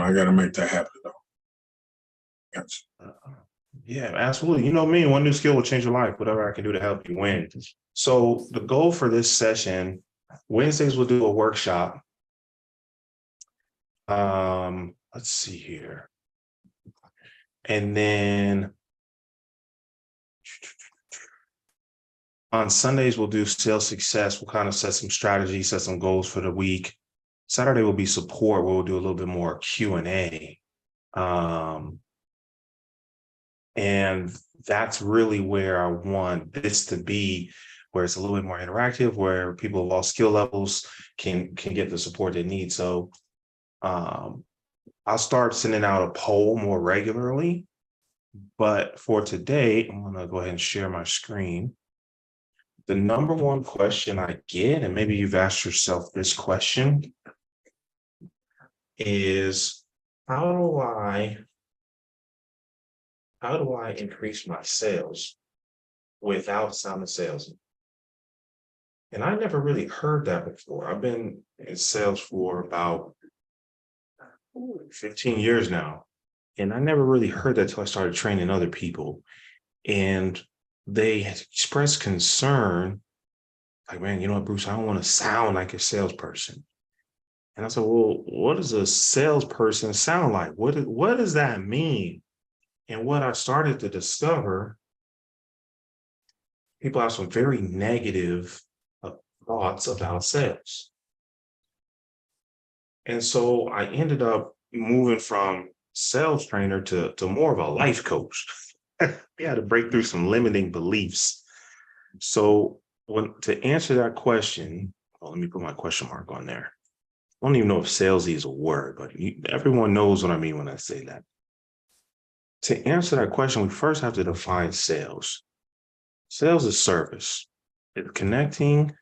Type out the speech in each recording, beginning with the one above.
I got to make that happen though. Yes. Uh, Yeah, absolutely. You know me, one new skill will change your life, whatever I can do to help you win. So the goal for this session, Wednesdays we'll do a workshop. Let's see here. And then on Sundays, we'll do sales success. We'll kind of set some strategies, set some goals for the week. Saturday will be support, where we'll do a little bit more Q&A. And that's really where I want this to be, where it's a little bit more interactive, where people of all skill levels can get the support they need. So I'll start sending out a poll more regularly. But for today, I'm going to go ahead and share my screen. The number one question I get, and maybe you've asked yourself this question, is how do I increase my sales without sounding salesy? And I never really heard that before. I've been in sales for about 15 years now. And I never really heard that until I started training other people. And they expressed concern, like, man, you know what, Bruce, I don't want to sound like a salesperson. And I said, well, what does a salesperson sound like? What does that mean? And what I started to discover, people have some very negative thoughts about sales. And so I ended up moving from sales trainer to more of a life coach. We had to break through some limiting beliefs. So to answer that question, well, let me put my question mark on there. I don't even know if salesy is a word, but everyone knows what I mean when I say that. To answer that question, we first have to define sales. Sales is service. It's connecting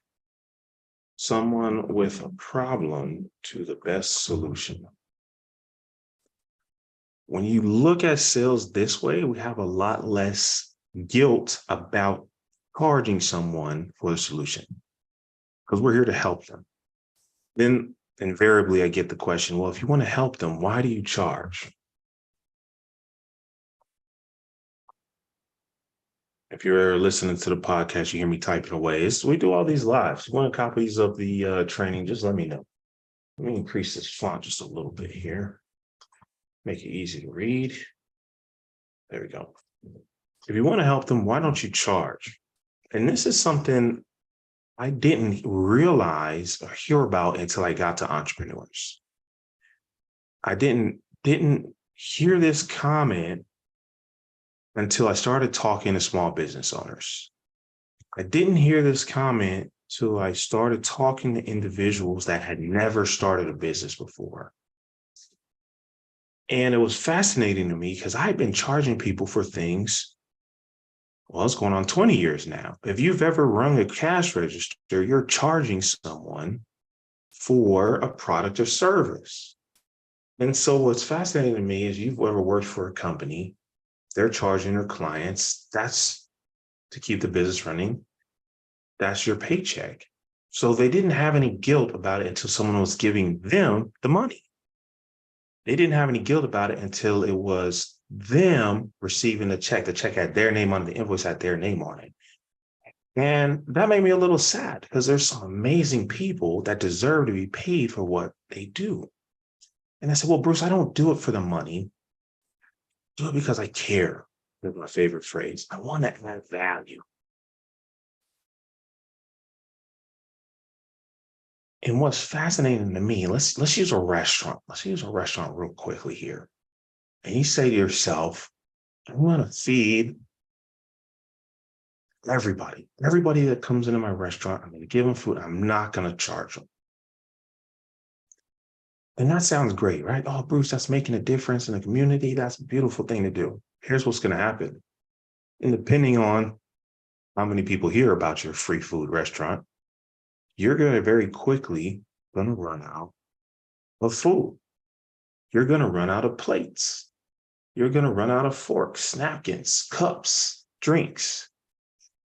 someone with a problem to the best solution. When you look at sales this way, we have a lot less guilt about charging someone for the solution because we're here to help them. Then invariably, I get the question, well, if you want to help them, why do you charge? If you're listening to the podcast, you hear me typing away. We do all these lives. If you want copies of the training, just let me know. Let me increase this font just a little bit here. Make it easy to read. There we go. If you want to help them, why don't you charge? And this is something I didn't realize or hear about until I got to entrepreneurs. I didn't hear this comment until I started talking to small business owners. I didn't hear this comment till I started talking to individuals that had never started a business before. And it was fascinating to me because I've been charging people for things, well, it's going on 20 years now. If you've ever rung a cash register, you're charging someone for a product or service. And so what's fascinating to me is you've ever worked for a company, they're charging their clients, that's to keep the business running, that's your paycheck. So they didn't have any guilt about it until someone was giving them the money. They didn't have any guilt about it until it was them receiving the check. The check had their name on it, the invoice had their name on it. And that made me a little sad because there's some amazing people that deserve to be paid for what they do. And I said, well, Bruce, I don't do it for the money. I do it because I care. That's my favorite phrase. I want to add value. And what's fascinating to me, let's use a restaurant. Let's use a restaurant real quickly here. And you say to yourself, I'm going to feed everybody that comes into my restaurant. I'm going to give them food. I'm not going to charge them. And that sounds great, right? Oh, Bruce, that's making a difference in the community. That's a beautiful thing to do. Here's what's going to happen. And depending on how many people hear about your free food restaurant, you're going to very quickly going to run out of food. You're going to run out of plates. You're going to run out of forks, napkins, cups, drinks.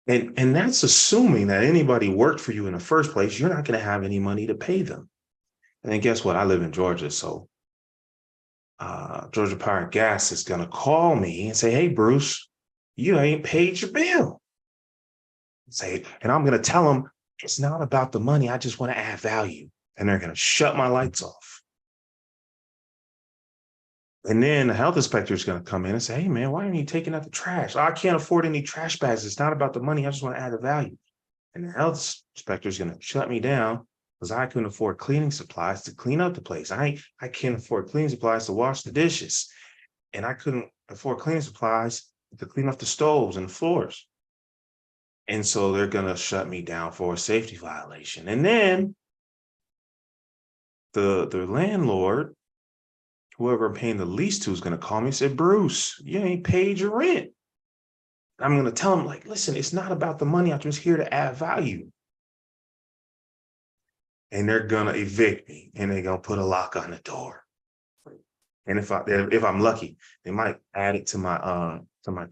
And that's assuming that anybody worked for you in the first place. You're not going to have any money to pay them. And then guess what? I live in Georgia, so Georgia Power and Gas is going to call me and say, hey, Bruce, you ain't paid your bill. And I'm going to tell them it's not about the money. I just want to add value. And they're going to shut my lights off. And then the health inspector is going to come in and say, hey, man, why aren't you taking out the trash? I can't afford any trash bags. It's not about the money. I just want to add the value. And the health inspector is going to shut me down because I couldn't afford cleaning supplies to clean up the place. I can't afford cleaning supplies to wash the dishes. And I couldn't afford cleaning supplies to clean up the stoves and the floors. And so they're going to shut me down for a safety violation. And then the landlord, whoever I'm paying the lease to, is going to call me and say, Bruce, you ain't paid your rent. I'm going to tell them, like, listen, it's not about the money. I'm just here to add value. And they're going to evict me, and they're going to put a lock on the door. And if I'm lucky, they might add it to my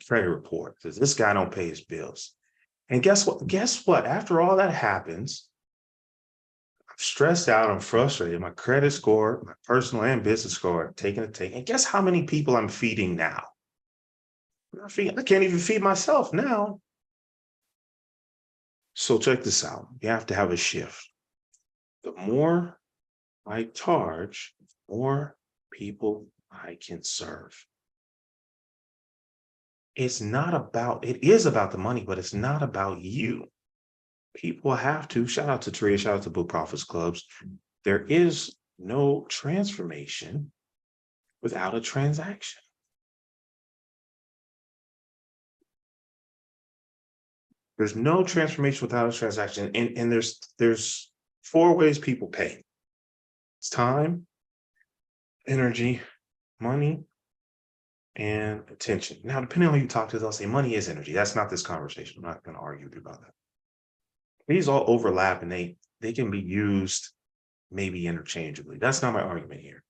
credit report because this guy don't pay his bills. And guess what? After all that happens, I'm stressed out, I'm frustrated. My credit score, my personal and business score, are taking a take. And guess how many people I'm feeding now? I can't even feed myself now. So check this out. You have to have a shift. The more I charge, the more people I can serve. It is about the money, but it's not about you. People have to, shout out to Taria, shout out to Book Profits Clubs. There is no transformation without a transaction. There's no transformation without a transaction. And there's 4 ways people pay. It's time, energy, money, and attention. Now, depending on who you talk to, they'll say money is energy. That's not this conversation. I'm not going to argue about that. These all overlap and they can be used maybe interchangeably. That's not my argument here.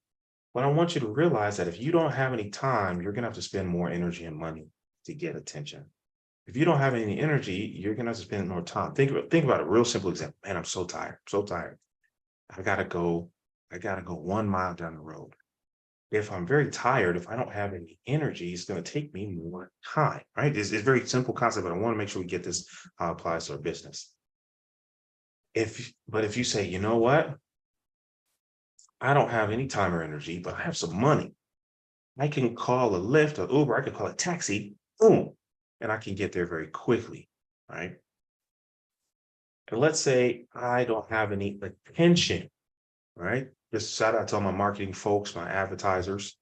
But I want you to realize that if you don't have any time, you're going to have to spend more energy and money to get attention. If you don't have any energy, you're going to have to spend more time. Think about a real simple example. Man, I'm so tired, so tired. I gotta go 1 mile down the road. If I'm very tired, if I don't have any energy, it's going to take me more time, right? It's a very simple concept, but I want to make sure we get this how it applies to our business. But if you say, you know what? I don't have any time or energy, but I have some money. I can call a Lyft, or Uber, I can call a taxi, boom, and I can get there very quickly, right? And let's say I don't have any attention, right? Just shout out to all my marketing folks, my advertisers.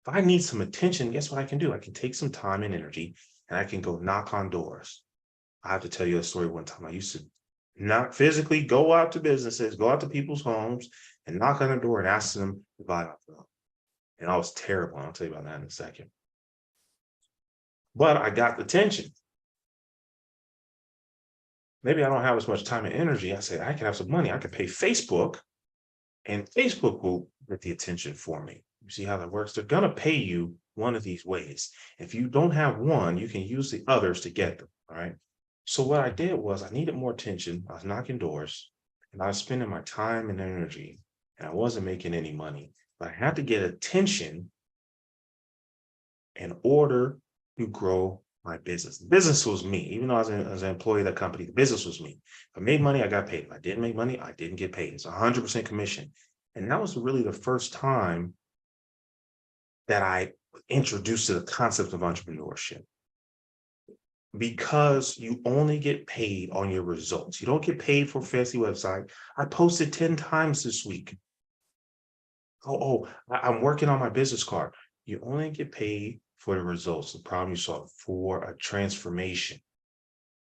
If I need some attention, guess what I can do? I can take some time and energy and I can go knock on doors. I have to tell you a story. One time I used to not physically go out to businesses, go out to people's homes and knock on the door and ask them to buy off them. And I was terrible. I'll tell you about that in a second. But I got the attention. Maybe I don't have as much time and energy. I say, I can have some money. I can pay Facebook and Facebook will get the attention for me. You see how that works? They're going to pay you one of these ways. If you don't have one, you can use the others to get them. All right. So what I did was I needed more attention. I was knocking doors and I was spending my time and energy and I wasn't making any money, but I had to get attention in order to grow my business. The business was me. Even though I was an employee of that company, the business was me. If I made money, I got paid. If I didn't make money, I didn't get paid. It's 100% commission. And that was really the first time that I was introduced to the concept of entrepreneurship. Because you only get paid on your results. You don't get paid for a fancy website. I posted 10 times this week. I'm working on my business card. You only get paid for the results, the problem you solve, for a transformation.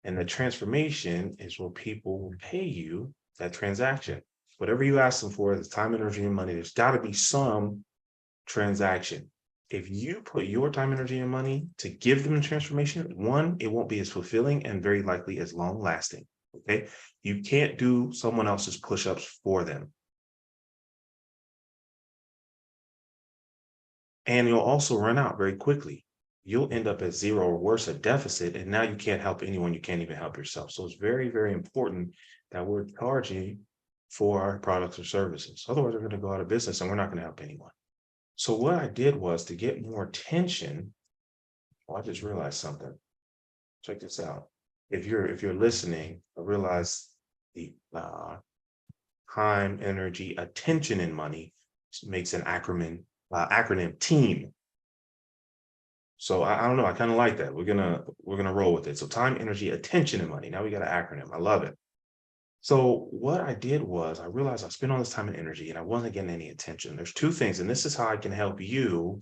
And the transformation is where people will pay you that transaction. Whatever you ask them for, the time, energy, and money, there's got to be some transaction. If you put your time, energy, and money to give them the transformation, one, it won't be as fulfilling and very likely as long lasting. Okay. You can't do someone else's push-ups for them. And you'll also run out very quickly. You'll end up at zero or worse, a deficit, and now you can't help anyone. You can't even help yourself. So it's very, very important that we're charging for our products or services. Otherwise, we're going to go out of business and we're not going to help anyone. So what I did was to get more attention. Oh, I just realized something. Check this out. If you're listening, I realize the time, energy, attention, and money makes an acronym team. So I don't know. I kind of like that. We're gonna roll with it. So time, energy, attention, and money. Now we got an acronym. I love it. So what I did was I realized I spent all this time and energy and I wasn't getting any attention. There's two things, and this is how I can help you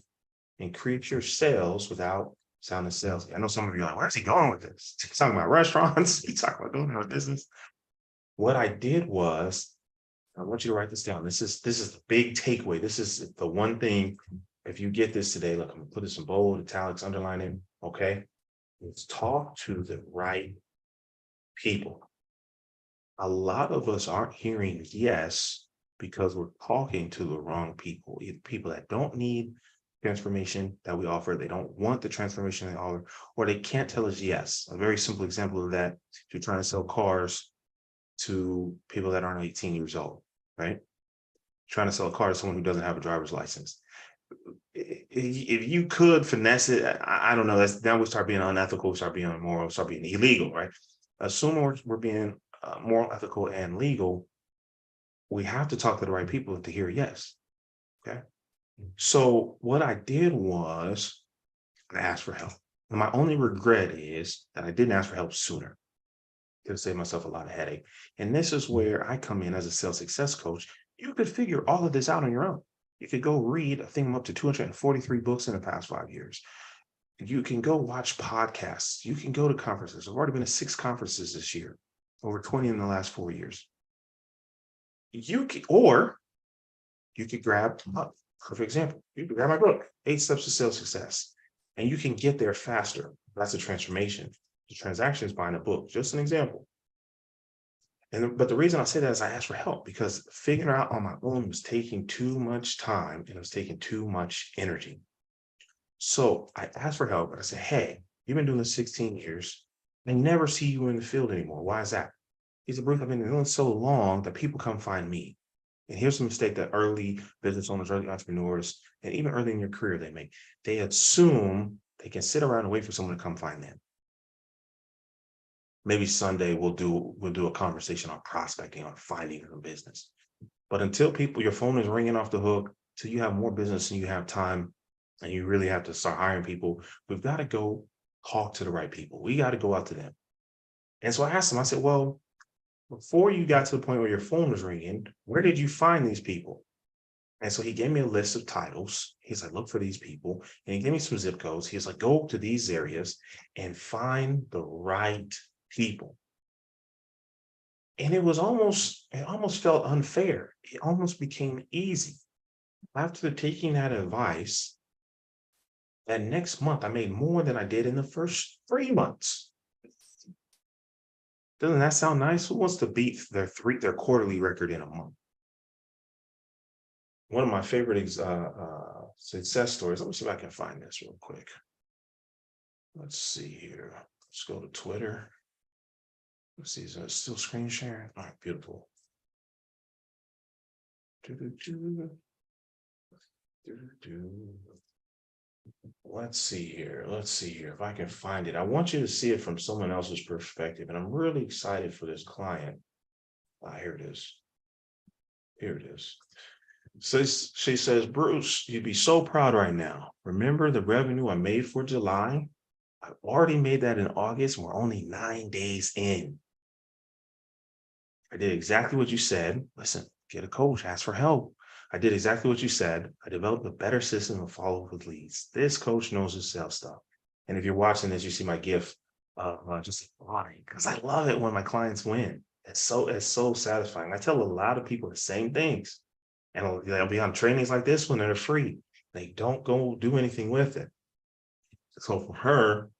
increase your sales without sounding salesy. I know some of you are like, where's he going with this? He's talking about restaurants. He's talking about doing our business. What I did was, I want you to write this down. This is the big takeaway. This is the one thing. If you get this today, look, I'm gonna put this in bold, italics, underlining. Okay, let's talk to the right people. A lot of us aren't hearing yes because we're talking to the wrong people, either people that don't need transformation that we offer, they don't want the transformation they offer, or they can't tell us yes. A very simple example of that, if you're trying to sell cars to people that aren't 18 years old, right? Trying to sell a car to someone who doesn't have a driver's license. If you could finesse it, I don't know. That's now we start being unethical, we start being immoral, we start being illegal, right? Assuming we're being moral, ethical, and legal, we have to talk to the right people to hear yes. Okay. So what I did was I asked for help. And my only regret is that I didn't ask for help sooner. Could have saved myself a lot of headache. And this is where I come in as a sales success coach. You could figure all of this out on your own. You could go read, I think I'm up to 243 books in the past 5 years. You can go watch podcasts. You can go to conferences. I've already been to 6 conferences this year, over 20 in the last 4 years. Or you could grab, perfect example, you can grab my book, 8 Steps to Sales Success, and you can get there faster. That's a transformation. The transaction is buying a book, just an example. But the reason I say that is I asked for help because figuring out on my own was taking too much time and it was taking too much energy. So I asked for help and I said, hey, you've been doing this 16 years. I never see you in the field anymore. Why is that? He said, Bruce, I've been doing it so long that people come find me. And here's the mistake that early business owners, early entrepreneurs, and even early in your career they make. They assume they can sit around and wait for someone to come find them. Maybe Sunday we'll do a conversation on prospecting, on finding a business. But until your phone is ringing off the hook, till you have more business and you have time, and you really have to start hiring people, we've got to go talk to the right people. We got to go out to them. And so I asked him, I said, well, before you got to the point where your phone was ringing, where did you find these people? And so he gave me a list of titles. He's like, look for these people. And he gave me some zip codes. He's like, go to these areas and find the right people. And it almost felt unfair. It almost became easy. After taking that advice, that next month I made more than I did in the first 3 months. Doesn't that sound nice? Who wants to beat their quarterly record in a month? One of my favorite success stories. Let me see if I can find this real quick. Let's see here. Let's go to Twitter. Let's see, is it still screen sharing? All right, beautiful. Let's see here. Let's see here if I can find it. I want you to see it from someone else's perspective, and I'm really excited for this client. Here it is. Here it is. So she says, Bruce, you'd be so proud right now. Remember the revenue I made for July? I've already made that in August, and we're only 9 days in. I did exactly what you said. Listen, get a coach, ask for help. I did exactly what you said. I developed a better system of follow up with leads. This coach knows his sales stuff. And if you're watching this, you see my GIF just flying because I love it when my clients win. It's so satisfying. I tell a lot of people the same things, and they'll be on trainings like this one that are free. They don't go do anything with it. So for her,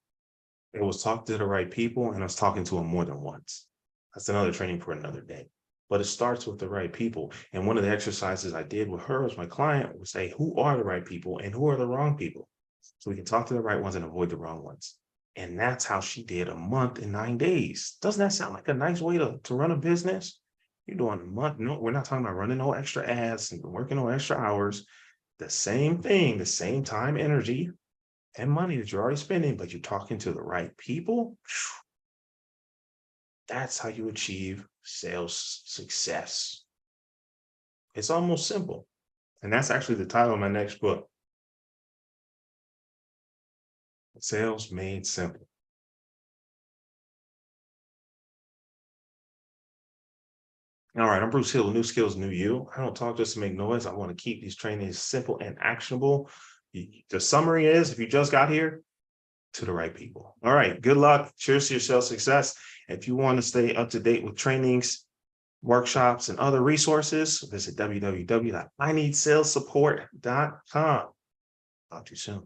it was talking to the right people, and I was talking to them more than once. That's another training for another day. But it starts with the right people. And one of the exercises I did with her as my client was say, who are the right people and who are the wrong people? So we can talk to the right ones and avoid the wrong ones. And that's how she did a month in 9 days. Doesn't that sound like a nice way to run a business? You're doing a month. No, we're not talking about running no extra ads and working no extra hours. the same thing, the same time, energy, and money that you're already spending, but you're talking to the right people. That's how you achieve sales success. It's almost simple. And that's actually the title of my next book. Sales Made Simple. All right, I'm Bruce Hill, New Skills, New You. I don't talk just to make noise. I want to keep these trainings simple and actionable. The summary is, if you just got here, to the right people. All right, good luck. Cheers to your sales success. If you want to stay up to date with trainings, workshops, and other resources, visit www.ineedsalessupport.com. Talk to you soon.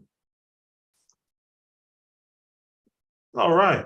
All right.